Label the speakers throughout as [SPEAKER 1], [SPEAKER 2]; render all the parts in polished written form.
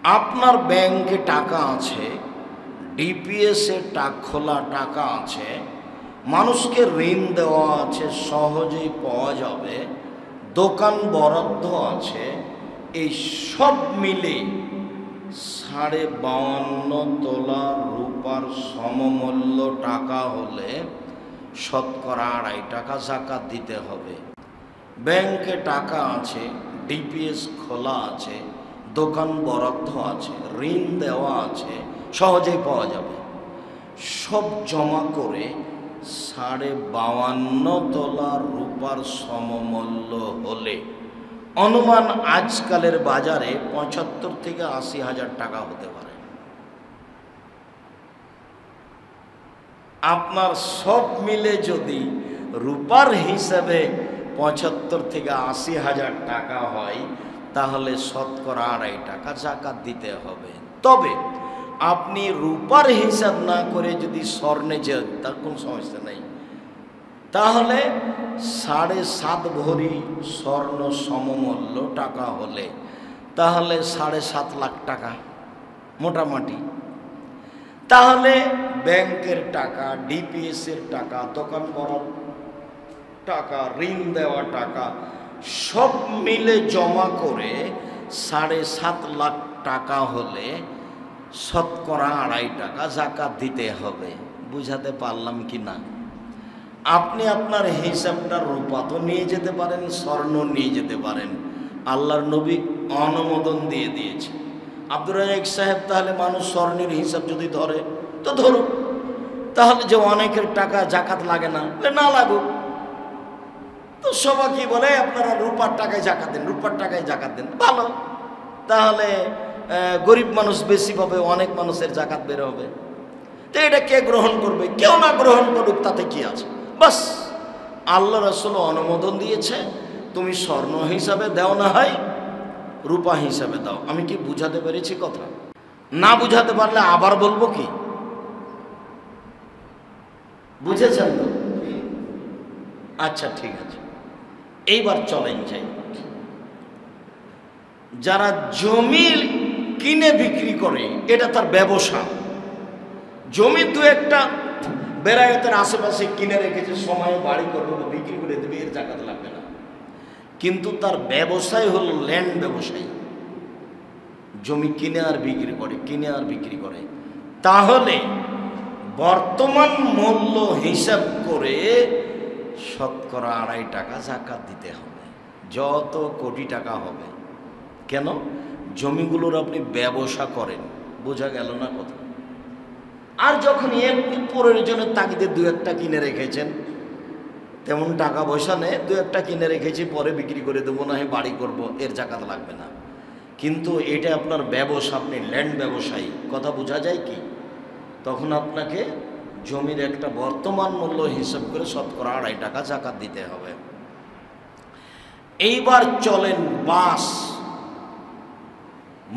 [SPEAKER 1] আপনার ব্যাংকে টাকা আছে, ডিপিএসে খোলা টাকা আছে, মানুষকে ঋণ দেওয়া আছে, সহজেই পাওয়া যাবে, দোকান বরাদ্দ আছে, এই সব মিলে 52.5 তোলা রূপার সমমূল্য টাকা হলে শতকরা 2.5 টাকা যাকাত দিতে হবে। ব্যাংকে টাকা আছে, ডিপিএস খোলা আছে, দোকান বরাদ্দ আছে, ঋণ দেওয়া আছে, সহজেই পাওয়া যাবে, সব জমা করে 52.5 তোলা রূপার সমমূল্য হলে অনুমান আজকালের বাজারে 75 থেকে 80 হাজার টাকা হতে পারে। আপনার সব মিলে যদি রূপার হিসাবে 75 থেকে 80 হাজার টাকা হয়, তাহলে শতকরা 2.5 টাকা যাকাত দিতে হবে। তবে আপনি রূপার হিসাব না করে যদি স্বর্ণে যান, তার কোনো সমস্যা নেই। তাহলে 7.5 ভরি স্বর্ণ সমমূল্য টাকা হলে তাহলে 7.5 লাখ টাকা মোটামুটি। তাহলে ব্যাংকের টাকা, ডিপিএসের টাকা, দোকান করার টাকা, ঋণ দেওয়া টাকা সব মিলে জমা করে 7.5 লাখ টাকা হলে শতকরা 2.5 টাকা যাকাত দিতে হবে। বুঝাতে পারলাম কি না? আপনি আপনার হিসাবটা রূপা তো নিয়ে যেতে পারেন, স্বর্ণ নিয়ে যেতে পারেন, আল্লাহর নবী অনুমোদন দিয়ে দিয়েছে। আব্দুর রাজ্জাক সাহেব, তাহলে মানুষ স্বর্ণের হিসাব যদি ধরে তো ধরুক, তাহলে যে অনেকের টাকা যাকাত লাগে না, না লাগুক। তো সবাই কি বলে, আপনারা রূপার টাকায় যাকাত দেন, রূপার টাকায় যাকাত দেন, ভালো। তাহলে গরিব মানুষ বেশি পাবে, অনেক মানুষের যাকাত বের হবে। তো এটা কে গ্রহণ করবে? কেউ না গ্রহণ করুক, তাতে কি আছে? বাস, আল্লাহ রাসূল অনুমোদন দিয়েছে, তুমি স্বর্ণ হিসাবে দাও, না হয় রূপা হিসাবে দাও। আমি কি বুঝাতে পেরেছি কথা? না বুঝাতে পারলে আবার বলবো কি? বুঝেছেন তো? আচ্ছা, ঠিক আছে। এইবার চলেন যাই। যারা জমি কিনে বিক্রি করে, এটা তার ব্যবসা। জমি দু একটা বেরায়তের আশেপাশে কিনে রেখেছে, সময়ে বাড়ি করবে, বিক্রি করে দেবে, এর যাকাত লাগবে না। কিন্তু তার ব্যবসায় হলো ল্যান্ড ব্যবসায়ী, জমি কিনে আর বিক্রি করে, কিনে আর বিক্রি করে। তাহলে বর্তমান মূল্য হিসাব করে শতকরা 2.5 টাকা যাকাত দিতে হবে, যত কোটি টাকা হবে। কেন? জমিগুলোর আপনি ব্যবসা করেন, বোঝা গেল না কথা? আর যখন এমনি প্রয়োজনের তাগিদে দু একটা কিনে রেখেছেন, তেমন টাকা পয়সা নেই, দু একটা কিনে রেখেছি, পরে বিক্রি করে দেবো, না হয় বাড়ি করবো, এর যাকাত লাগবে না। কিন্তু এটা আপনার ব্যবসা, আপনি ল্যান্ড ব্যবসায়ী, কথা বোঝা যায় কি? তখন আপনাকে জমির একটা বর্তমান মূল্য হিসাব করে শতকরা 2.5 টাকা যাকাত দিতে হবে। এইবার চলেন বাস,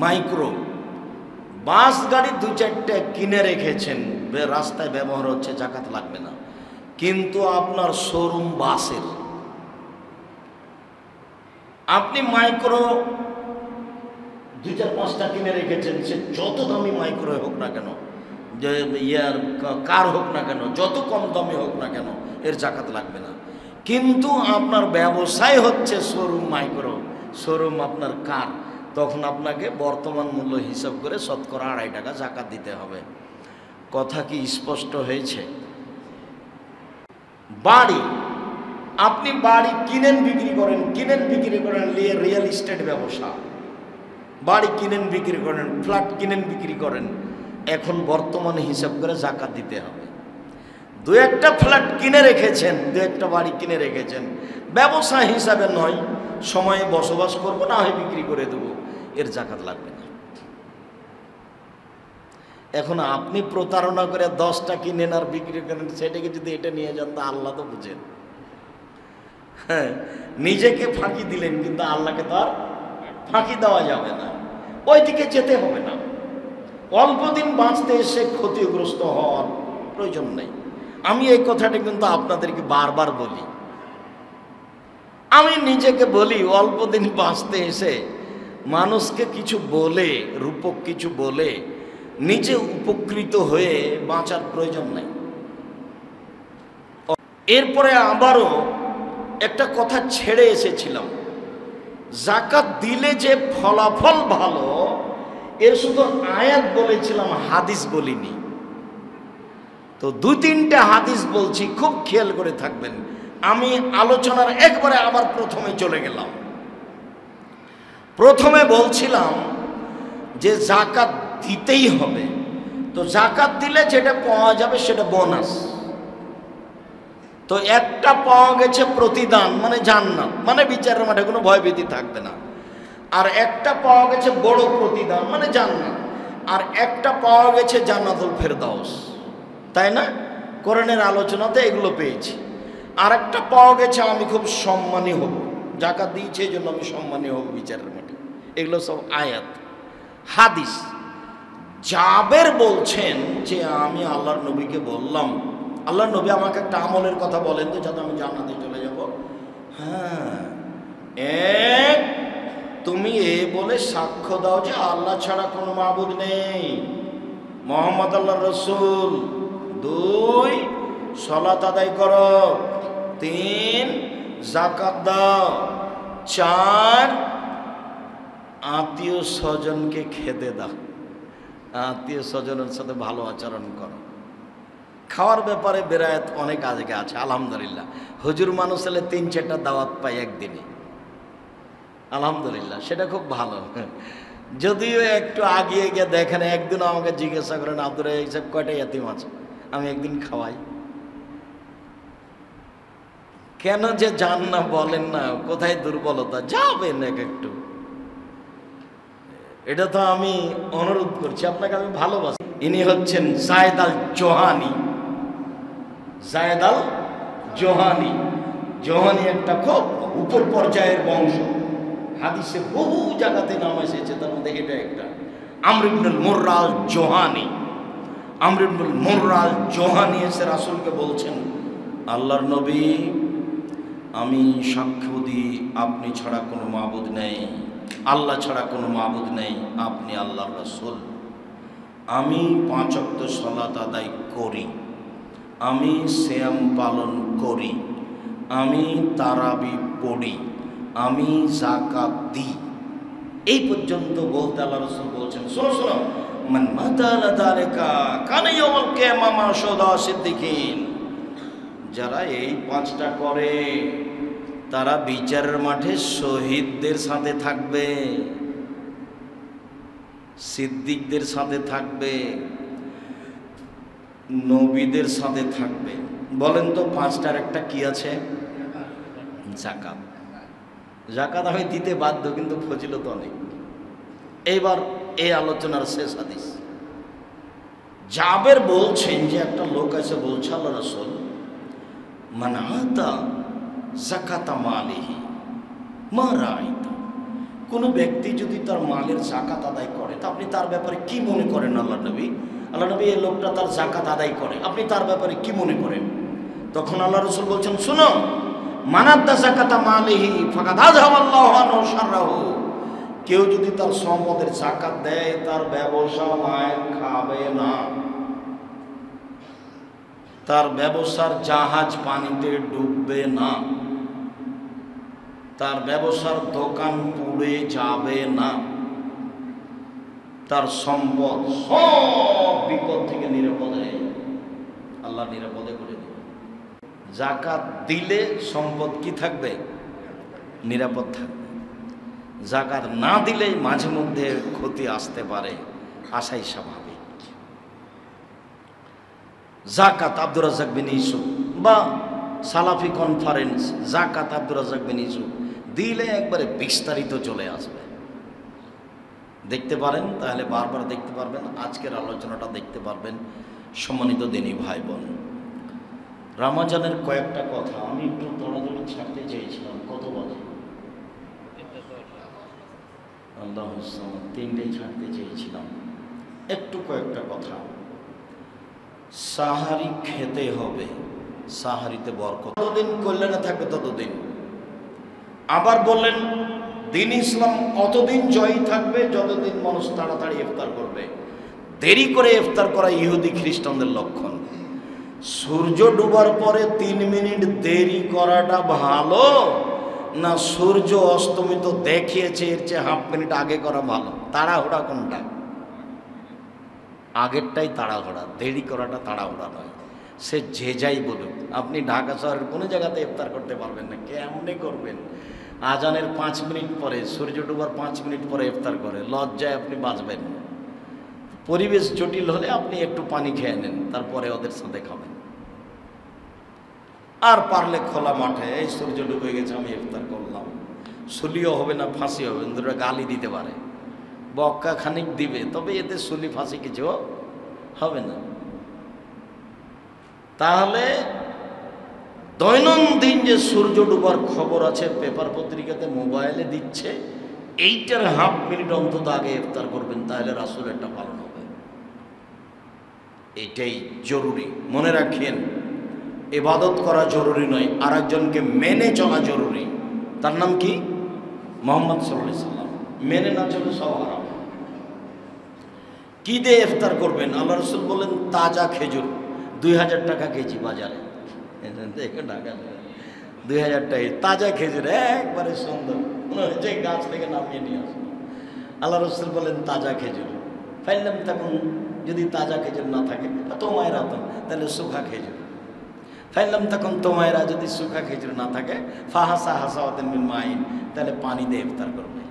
[SPEAKER 1] মাইক্রো বাস গাড়ি 2-4টে কিনে রেখেছেন, রাস্তায় ব্যবহার হচ্ছে, যাকাত লাগবে না। কিন্তু আপনার শোরুম বাসের, আপনি মাইক্রো 2-4-5টা কিনে রেখেছেন, সে যত দামি মাইক্রো হোক না কেন, যে কার হোক না কেন, যত কম দামি হোক না কেন, এর যাকাত লাগবে না। কিন্তু আপনার ব্যবসায় হচ্ছে শোরুম মাইক্রো, শোরুম আপনার কার, তখন আপনাকে বর্তমান মূল্য হিসাব করে শতকরা 2.5 টাকা যাকাত দিতে হবে। কথা কি স্পষ্ট হয়েছে? বাড়ি, আপনি বাড়ি কিনেন বিক্রি করেন, কিনেন বিক্রি করেন, রিয়েল এস্টেট ব্যবসা, বাড়ি কিনেন বিক্রি করেন, ফ্ল্যাট কিনেন বিক্রি করেন, এখন বর্তমান হিসাব করে যাকাত দিতে হবে। 2-একটা ফ্ল্যাট কিনে রেখেছেন, 2-একটা বাড়ি কিনে রেখেছেন, ব্যবসা হিসাবে নয়, সময়ে বসবাস করব, না হয় বিক্রি করে দেবো, এর যাকাত লাগবে না। এখন আপনি প্রতারণা করে 10টা কিনেন আর বিক্রি করেন, সেটাকে যদি এটা নিয়ে যান, তা আল্লাহ তো বুঝেন। হ্যাঁ, নিজেকে ফাঁকি দিলেন, কিন্তু আল্লাহকে তো আর ফাঁকি দেওয়া যাবে না, ওই দিকে যেতে হবে না। অল্প দিন বাঁচতে এসে ক্ষতিগ্রস্ত হওয়ার প্রয়োজন নেই। আমি এই কথাটা কিন্তু আপনাদেরকে বারবার বলি, আমি নিজেকে বলি, অল্প দিন বাঁচতে এসে মানুষকে কিছু বলে, রূপক কিছু বলে নিজে উপকৃত হয়ে বাঁচার প্রয়োজন নাই। এরপরে আবারও একটা কথা ছেড়ে এসেছিলাম, যাকাত দিলে যে ফলাফল ভালো এর শুধু আয়াত বলেছিলাম, হাদিস বলিনি। তো দু তিনটা হাদিস বলছি, খুব খেয়াল করে থাকবেন। আমি আলোচনার একবারে আবার প্রথমে চলে গেলাম। প্রথমে বলছিলাম যে জাকাত দিতেই হবে। তো জাকাত দিলে যেটা পাওয়া যাবে সেটা বোনাস। তো একটা পাওয়া গেছে প্রতিদান, মানে জান্নাত, মানে বিচারের মাঠে কোনো ভয়ভীতি থাকবে না। আর একটা পাওয়া গেছে বড় প্রতিদান, মানে জান্নাত। আর একটা পাওয়া গেছে জান্নাতুল ফেরদাউস, তাই না? কোরআনের আলোচনাতে এগুলো পেয়েছি। আর একটা পাওয়া গেছে আমি খুব সম্মানী হব, জাকাত দিয়েছে এই জন্য আমি সম্মানী হব বিচারের মাঠে। এগুলো সব আয়াত, হাদিস। জাবের বলছেন যে আমি আল্লাহর নবীকে বললাম, আল্লাহর নবী আমাকে একটা আমলের কথা বলেন তো যাতে আমি জান্নাতে চলে যাব। হ্যাঁ, এক, তুমি এ বলে সাক্ষ্য দাও যে আল্লাহ ছাড়া কোনো মাবুদ নেই, মুহাম্মদ আল্লাহর রাসূল। দুই, সালাত আদায় করো। তিন, যাকাত দাও। চার, আত্মীয় স্বজনকে খেতে দাও, আত্মীয় স্বজনের সাথে ভালো আচরণ করো। খাওয়ার ব্যাপারে বেরায়াত অনেক আজকে আছে, আলহামদুলিল্লাহ। হুজুর মানুষ হলে ৩-৪টা দাওয়াত পাই একদিনে, আলহামদুলিল্লাহ, সেটা খুব ভালো। যদিও একটু আগিয়ে গিয়ে দেখেন, একদিন আমাকে জিজ্ঞাসা করেন আব্দুর রাজ্জাক সাহেব কয়টা ইয়াতিম আছে, আমি একদিন খাওয়াই। কেন যে যান না বলেন না, কোথায় দুর্বলতা, যাবেন একটু। এটা তো আমি অনুরোধ করছি আপনাকে, আমি ভালোবাসি। ইনি হচ্ছেন জায়েদ আল জোহানি। জায়েদ আল জোহানি, জোহানি একটা খুব উপর পর্যায়ের বংশ। হাদিসে বহু জায়গাতে নাম এসেছে, তার মধ্যে এটা একটা। আমর ইবনুল মুররা আল জোহানি, আমর ইবনুল মুররা আল জোহানি এসে রাসূলকে বলছেন, আল্লাহর নবী, আমি সাক্ষ্য দিই আপনি ছাড়া কোনো মাবুদ নেই, আল্লাহ ছাড়া কোনো মাবুদ নেই, আপনি আল্লাহর রাসূল। আমি ৫ ওয়াক্ত সালাত আদায় করি, আমি সিয়াম পালন করি, আমি তারাবি পড়ি, আমি যাকাত দিই। এই পর্যন্ত বলতে আল্লাহ রাসূল বলছেন, শোনো শোনো, মান মাতালা যালিকা কানা ইয়াউমুল কিয়ামা মা শুহাদা সিদ্দিকিন। যারা এই ৫টা করে তারা বিচারের মাঠে শহীদদের সাথে থাকবে, সিদ্দিকদের সাথে থাকবে, নবীদের সাথে থাকবে। বলেন তো ৫টার একটা কি আছে? যাকাত। যাকাত আমি দিতে বাধ্য, কিন্তু ফজিলত অনেক। এইবার এই আলোচনার শেষ হাদিস। জাবের বলছেন যে একটা লোক এসে বলছে, আল্লাহ রাসূল, মান আতা যাকাতা মালিহি মা রাআইতা। কোনো ব্যক্তি যদি তার মালের যাকাত আদায় করে, তা আপনি তার ব্যাপারে কি মনে করেন আল্লাহ নবী? আল্লাহ নবী, এই লোকটা তার যাকাত আদায় করে, আপনি তার ব্যাপারে কি মনে করেন? তখন আল্লাহ রাসূল বলছেন, শুনো, মানাদ্দা যাকাতা মালিহি ফাকাদ আযহাবাল্লাহু আনহু শাররাহু। কেউ যদি তার সম্পদের যাকাত দেয়, তার ব্যবসা মায়ের খাবে না, তার ব্যবসার জাহাজ পানিতে ডুববে না, তার ব্যবসার দোকান পুড়ে যাবে না, তার সম্পদ সব বিপদ থেকে নিরাপদে, আল্লাহ নিরাপদে করে দেবে। যাকাত দিলে সম্পদ কি থাকবে? নিরাপদ থাকবে। যাকাত না দিলে মাঝে মধ্যে ক্ষতি আসতে পারে, আসাই স্বাভাবিক। যাকাত আব্দুর রাজ্জাক বিন ইউসুফ বা সালাফি কনফারেন্স যাকাত আব্দুর রাজ্জাক বিন ইউসুফ দিলে একবারে বিস্তারিত চলে আসবে। দেখতে পারেন, তাহলে বারবার দেখতে পারবেন, আজকের আলোচনাটা দেখতে পারবেন। সম্মানিত দিনী ভাই বোন, রমজানের কয়েকটা কথা আমি একটু দৌড়াদৌড়ি ছাড়তে চেয়েছিলাম। কত বাজে? আল্লাহ, 3টে ছাড়তে চেয়েছিলাম। একটু কয়েকটা কথা। সাহারি খেতে হবে, সাহারিতে বরকত, যতদিন কল্যাণে থাকবে ততদিন। আবার বললেন দিন ইসলাম অতদিন জয়ী থাকবে যতদিন মানুষ তাড়াতাড়ি ইফতার করবে। দেরি করে ইফতার করা ইহুদি খ্রিস্টানদের লক্ষণ। সূর্য ডুবার পরে 3 মিনিট দেরি করাটা ভালো না সূর্য অস্তমিত দেখিয়েছে এর চেয়ে হাফ মিনিট আগে করা ভালো? তাড়াহুড়া কোনটা? আগেরটাই তাড়াহুড়া, দেরি করাটা তাড়াহুড়া নয়। সে যে যাই বলুক, আপনি ঢাকা শহরের কোনো জায়গাতে ইফতার করতে পারবেন না। কেমনে করবেন? আজানের 5 মিনিট পরে, সূর্য ডুবার 5 মিনিট পরে ইফতার করে, লজ্জায় আপনি বাঁচবেন না। পরিবেশ জটিল হলে আপনি একটু পানি খেয়ে নেন, তারপরে ওদের সাথে খাবেন। আর পারলে খোলা মাঠে, এই সূর্য ডুবে গেছে আমি ইফতার করলাম, সুলিও হবে না ফাঁসি হবে, দুটো গালি দিতে পারে, বক্কা খানিক দিবে, তবে এতে সুলি ফাঁসি কিছু হবে না। তাহলে দৈনন্দিন যে সূর্য ডুবার খবর আছে পেপার পত্রিকাতে, মোবাইলে দিচ্ছে, এইটার হাফ মিনিট অন্তত আগে ইফতার করবেন, তাহলে রাসূলেরটা পালন হবে। এটাই জরুরি, মনে রাখেন। ইবাদত করা জরুরি নয়, আর একজনকে মেনে চলা জরুরি। তার নাম কি? মুহাম্মদ সাল্লাল্লাহু আলাইহি সাল্লাম। মেনে না চলে সব হারাম। কি দিয়ে ইফতার করবেন? আল্লাহ রাসূল বলেন তাজা খেজুর, 2000 টাকা কেজি বাজারে। ঢাকা 2000 টাকা তাজা খেজুর, একবারে সুন্দর, যে গাছ থেকে নামিয়ে নিয়ে আসবে। আল্লাহ রাসূল বলেন তাজা খেজুর। ফাইলাম তখন যদি তাজা খেজুর না থাকে তোমায় রাতন, তাহলে শুকা খেজুর। ফাইলাম তখন তোমায়রা, যদি শুকা খেজুর না থাকে ফাহাসা হাসাওয়াতিন মিন মাইন, তাহলে পানি দিয়ে ইফতার করবে,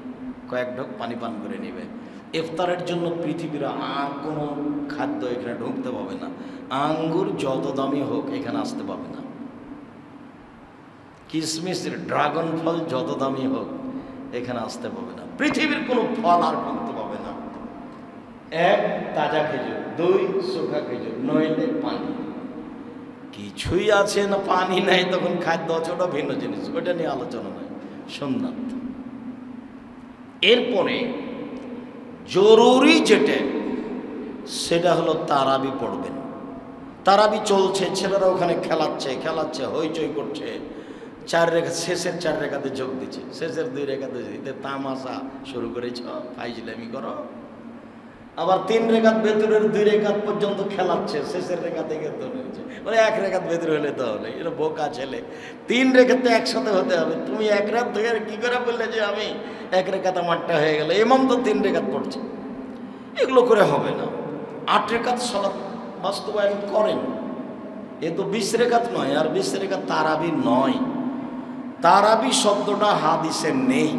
[SPEAKER 1] কয়েক ঢোক পানি পান করে নেবে। ইফতারের জন্য পৃথিবীর আর কোনো খাদ্য এখানে ঢুকতে পাবে না। আঙ্গুর যত দামি হোক এখানে আসতে পাবে না। কিশমিশ, ড্রাগন ফল যত দামি হোক এখানে আসতে পাবে না। পৃথিবীর কোনো ফল আর ঢুকতে পাবে না। 1 তাজা খেজুর, 2 শুকা খেজুর, নইলে পানি। কিছুই আছে না, পানি নাই, তখন খাদ্য আছে, ওটা ভিন্ন জিনিস, ওটা নিয়ে আলোচনা নয়, সুন্নাত। এরপরে জরুরি যেটা, সেটা হলো তারাবি পড়বেন। তারাবি চলছে, ছেলেরা ওখানে খেলাচ্ছে, হইচই করছে, 4 রেখা, শেষের 4 রেখাতে যোগ দিচ্ছে, শেষের 2 রেখাতে তামাশা শুরু করেছ, ফাইজলামি করো। আবার 3 রেখাত ভেতরের 2 রেখাত পর্যন্ত খেলাচ্ছে, শেষের রেখা থেকে ধরেছে, মানে 1 রেখাত ভেতরে হলে তো হলে, এটা বোকা ছেলে। 3 রেখাতে একসাথে হতে হবে। তুমি 1 রাত ধরে কি করে বললে যে আমি 1 রেখাতে মাঠটা হয়ে গেল? ইমাম তো 3 রেখাত পড়ছে। এগুলো করে হবে না। 8 রেখাত সালাত বাস্তবায়ন করেন। এ তো 20 রেখাত নয়, আর 20 রেখাত তারাবি নয়। তারাবি শব্দটা হাদিসে নেই।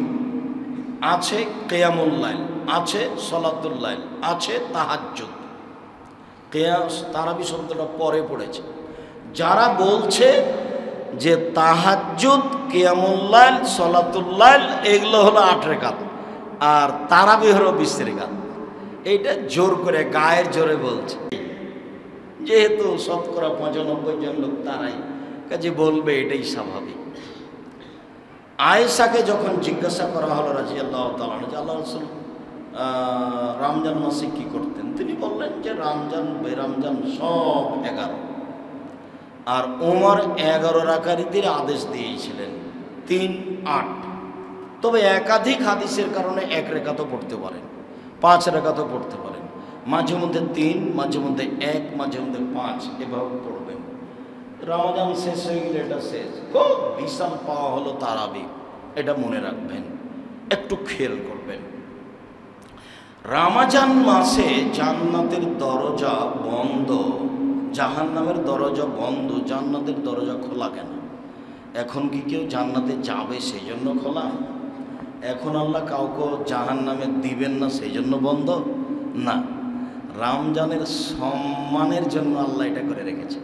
[SPEAKER 1] আছে কিয়ামুল লাইল, আছে সলাতুল লাইল, আছে তাহাজ্জুদ। তারাবি শব্দটা পরে পড়েছে। যারা বলছে যে তাহাজ্জুদ, কিয়ামুল লাইল, সলাতুল লাইল এগুলো হলো 8 রেখাত, আর তারাবি হলো 20 রেখাত, এইটা জোর করে গায়ের জোরে বলছে। যেহেতু শতকরা 95 জন লোক তারাই, কাজে বলবে, এটাই স্বাভাবিক। আয়েশাকে যখন জিজ্ঞাসা করা হলো রাদিয়াল্লাহু তাআলা আনহা, যে আল্লাহ রাসূল রমজান মাসে কি করতেন, তিনি বললেন যে রমজান বেরমজান সব 11, আর ওমর 11 রাকাতের আদেশ দিয়েছিলেন, 3, 8। তবে একাধিক হাদিসের কারণে 1 রেখাতও পড়তে পারেন, 5 রেখাতও পড়তে পারেন, মাঝে মধ্যে 3, মাঝে মধ্যে 1, মাঝে মধ্যে 5, এভাবে পড়বেন। রমজান শেষ হয়ে গেলে এটা শেষ, খুব বিশাল পাওয়া হলো তারাবি, এটা মনে রাখবেন, একটু খেয়াল করবেন। রমজান মাসে জান্নাতের দরজা বন্ধ, জাহান্নামের দরজা বন্ধ, জান্নাতের দরজা খোলা কেন? এখন কি কেউ জান্নাতে যাবে সেই জন্য খোলা? এখন আল্লাহ কাউকে জাহান্নামে দিবেন না সেই জন্য বন্ধ না, রমজানের সম্মানের জন্য আল্লাহ এটা করে রেখেছে।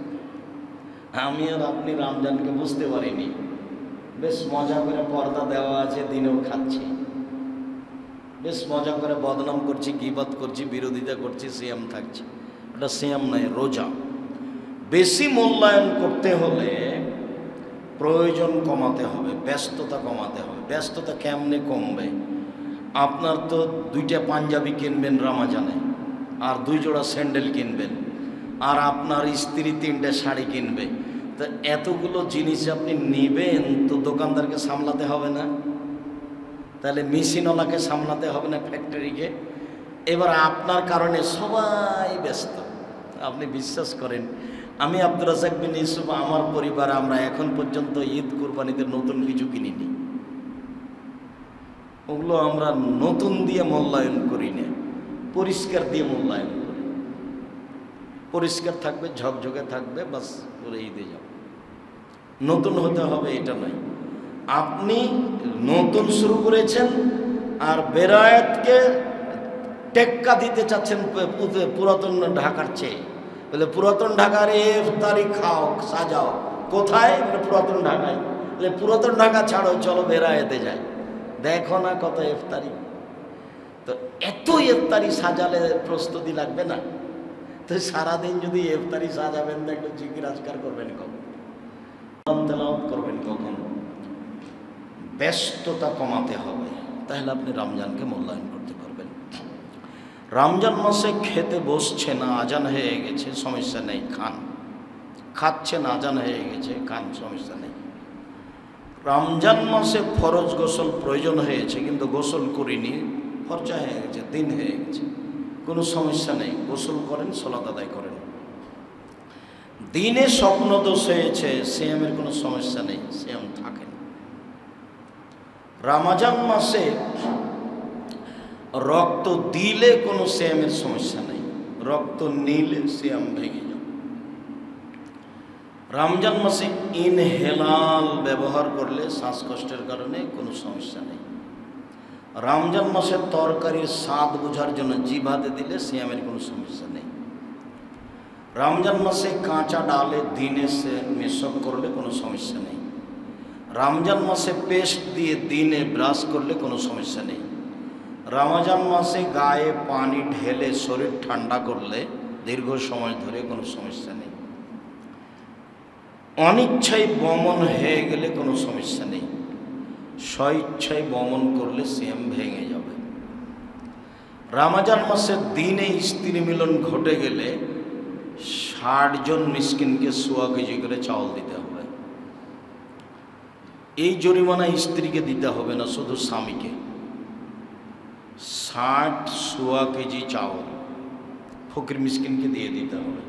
[SPEAKER 1] আমি আর আপনি রমজানকে বুঝতে পারিনি, বেশ মজা করে পর্দা দেওয়া আছে, দিনেও খাচ্ছি, বেশ মজা করে বদনাম করছি, গীবত করছি, বিরোধিতা করছি, সিয়াম থাকছি। ওটা সিয়াম নয়, রোজা। বেশি মূল্যায়ন করতে হলে প্রয়োজন কমাতে হবে, ব্যস্ততা কমাতে হবে। ব্যস্ততা কেমনে কমবে? আপনার তো 2টা পাঞ্জাবি কিনবেন রমজানে, আর 2 জোড়া স্যান্ডেল কিনবেন, আর আপনার স্ত্রী 3টা শাড়ি কিনবে। তো এতগুলো জিনিস আপনি নেবেন, তো দোকানদারকে সামলাতে হবে না? তাহলে মেশিনওয়ালাকে সামলাতে হবে না, ফ্যাক্টরিকে। এবার আপনার কারণে সবাই ব্যস্ত। আপনি বিশ্বাস করেন, আমি আব্দুর রাজ্জাক বিন ইউসুফ, আমার পরিবার, আমরা এখন পর্যন্ত ঈদ কুরবানিতে নতুন কিছু কিনিনি। ওগুলো আমরা নতুন দিয়ে মূল্যায়ন করি না, পরিষ্কার দিয়ে মূল্যায়ন করি। পরিষ্কার থাকবে, ঝকঝকে থাকবে, বাস করে ঈদে যাও। নতুন হতে হবে এটা নয়। আপনি নতুন শুরু করেছেন আর বেরায়াতকে টেক্কা দিতে চাচ্ছেন পুরাতন ঢাকার চেয়ে। বলে পুরাতন ঢাকার ইফতারি খাও, সাজাও। কোথায়? বলে পুরাতন ঢাকায়। বলে পুরাতন ঢাকা ছাড়ো, চলো বেরায়াতে যাই। দেখো না কত ইফতারি। তো এত ইফতারি সাজালে প্রস্তুতি লাগবে না? তো সারাদিন যদি ইফতারি সাজাবেন না, একটু জিকির আজকার করবেন কখন, তেলাওয়াত করবেন কখন? ব্যস্ততা কমাতে হবে, তাহলে আপনি রমজানকে মূল্যায়ন করতে পারবেন। রমজান মাসে খেতে বসছে না, আজান হয়ে গেছে, সমস্যা নেই, খান। খাচ্ছেন, আজান হয়ে গেছে, খান, সমস্যা নেই। রমজান মাসে ফরজ গোসল প্রয়োজন হয়েছে, কিন্তু গোসল করিনি, ফরজা হয়ে গেছে, দিন হয়ে গেছে, কোনো সমস্যা নেই, গোসল করেন, সালাত আদায় করেন। দিনে স্বপ্ন দোষ হয়েছে, সিয়ামের কোনো সমস্যা নেই, সিয়াম থাকেন। রমজান মাসে রক্ত দিলে কোনো সিয়ামের সমস্যা নেই, রক্ত নিলে সিয়াম ভেঙে যাবে। রমজান মাসে ইনহেলাল ব্যবহার করলে শ্বাসকষ্টের কারণে কোনো সমস্যা নেই। রমজান মাসে তরকারির স্বাদ বোঝার জন্য জিভাতে দিলে সিয়ামের কোনো সমস্যা নেই। রমজান মাসে কাঁচা ডালে দিনে সে মেশক করলে কোনো সমস্যা নেই। রমজান মাসে পেস্ট দিয়ে দিনে ব্রাশ করলে কোনো সমস্যা নেই। রমজান মাসে গায়ে পানি ঢেলে শরীর ঠান্ডা করলে দীর্ঘ সময় ধরে কোনো সমস্যা নেই। অনিচ্ছায় বমন হয়ে গেলে কোনো সমস্যা নেই। স্বইচ্ছায় বমন করলে সিয়াম ভেঙে যাবে। রমজান মাসে দিনে স্ত্রী মিলন ঘটে গেলে 60 জন মিসকিনকে 1.25 কেজি করে চাউল দিতে হবে। এই জরিমানা স্ত্রীকে দিতে হবে না, শুধু স্বামীকে। 1.25 কেজি চাউল ফকির মিসকিনকে দিয়ে দিতে হবে।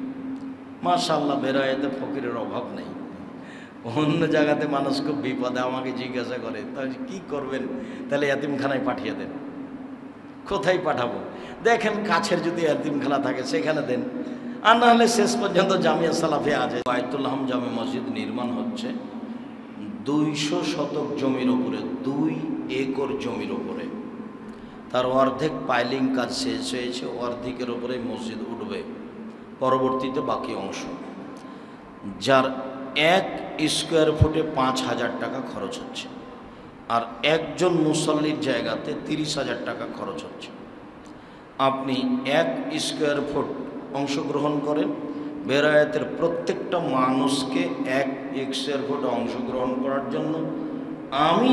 [SPEAKER 1] মাশাআল্লাহ, বেরায়েতে ফকিরের অভাব নেই। অন্য জায়গাতে মানুষ খুব বিপদে আমাকে জিজ্ঞাসা করে, তাহলে কি করবেন? তাহলে এতিমখানায় পাঠিয়ে দেন। কোথায় পাঠাবো? দেখেন কাছের যদি এতিমখানা থাকে সেখানে দেন, আর না হলে শেষ পর্যন্ত জামিয়া সালাফিয়া আছে। বায়তুল হাম জামে মসজিদ নির্মাণ হচ্ছে 200 শতক জমির ওপরে, 2 একর জমির ওপরে। তার অর্ধেক পাইলিং কাজ শেষ হয়েছে, অর্ধেকের ওপরে মসজিদ উঠবে, পরবর্তীতে বাকি অংশ, যার 1 স্কোয়ার ফুটে 5,000 টাকা খরচ হচ্ছে, আর একজন মুসল্লির জায়গাতে 30,000 টাকা খরচ হচ্ছে। আপনি 1 স্কোয়ার ফুট অংশগ্রহণ করেন, বেরায়াতের প্রত্যেকটা মানুষকে 1 স্কোয়ার ফুট অংশগ্রহণ করার জন্য আমি